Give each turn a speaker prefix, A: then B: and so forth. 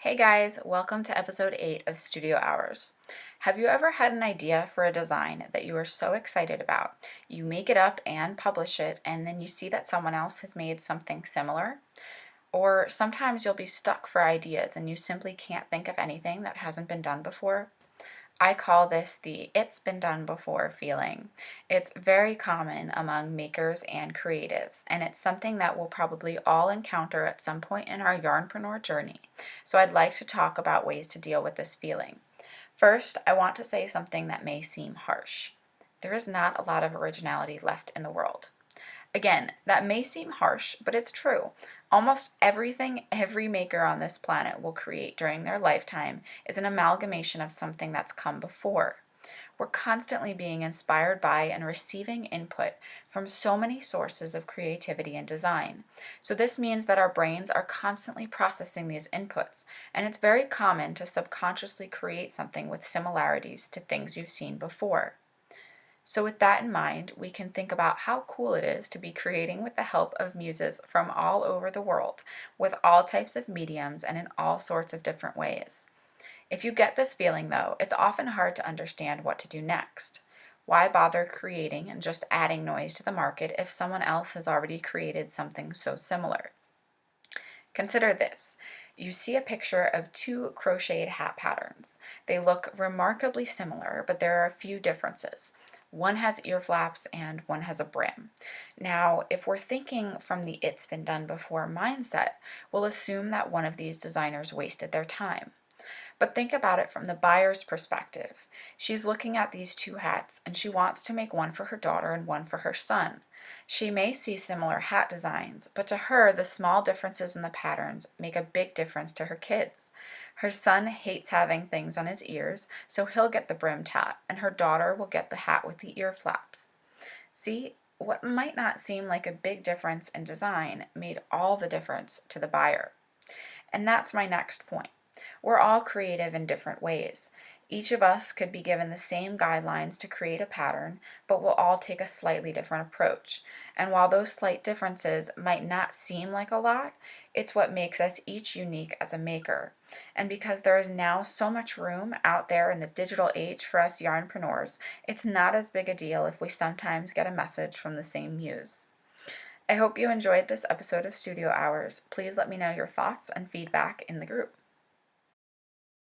A: Hey guys, welcome to episode 8 of Studio Hours. Have you ever had an idea for a design that you are so excited about? You make it up and publish it, and then you see that someone else has made something similar? Or sometimes you'll be stuck for ideas and you simply can't think of anything that hasn't been done before? I call this the "it's been done before" feeling. It's very common among makers and creatives, and it's something that we'll probably all encounter at some point in our Yarnpreneur journey. So I'd like to talk about ways to deal with this feeling. First, I want to say something that may seem harsh. There is not a lot of originality left in the world. Again, that may seem harsh, but it's true. Almost everything every maker on this planet will create during their lifetime is an amalgamation of something that's come before. We're constantly being inspired by and receiving input from so many sources of creativity and design. So this means that our brains are constantly processing these inputs, and it's very common to subconsciously create something with similarities to things you've seen before. So with that in mind, we can think about how cool it is to be creating with the help of muses from all over the world, with all types of mediums and in all sorts of different ways. If you get this feeling though, it's often hard to understand what to do next. Why bother creating and just adding noise to the market if someone else has already created something so similar? Consider this. You see a picture of two crocheted hat patterns. They look remarkably similar, but there are a few differences. One has ear flaps and one has a brim. Now, if we're thinking from the "it's been done before" mindset, we'll assume that one of these designers wasted their time. But think about it from the buyer's perspective. She's looking at these two hats and she wants to make one for her daughter and one for her son. She may see similar hat designs, but to her, the small differences in the patterns make a big difference to her kids. Her son hates having things on his ears, so he'll get the brimmed hat, and her daughter will get the hat with the ear flaps. See, what might not seem like a big difference in design made all the difference to the buyer. And that's my next point. We're all creative in different ways. Each of us could be given the same guidelines to create a pattern, but we'll all take a slightly different approach. And while those slight differences might not seem like a lot, it's what makes us each unique as a maker. And because there is now so much room out there in the digital age for us yarnpreneurs, it's not as big a deal if we sometimes get a message from the same muse. I hope you enjoyed this episode of Studio Hours. Please let me know your thoughts and feedback in the group.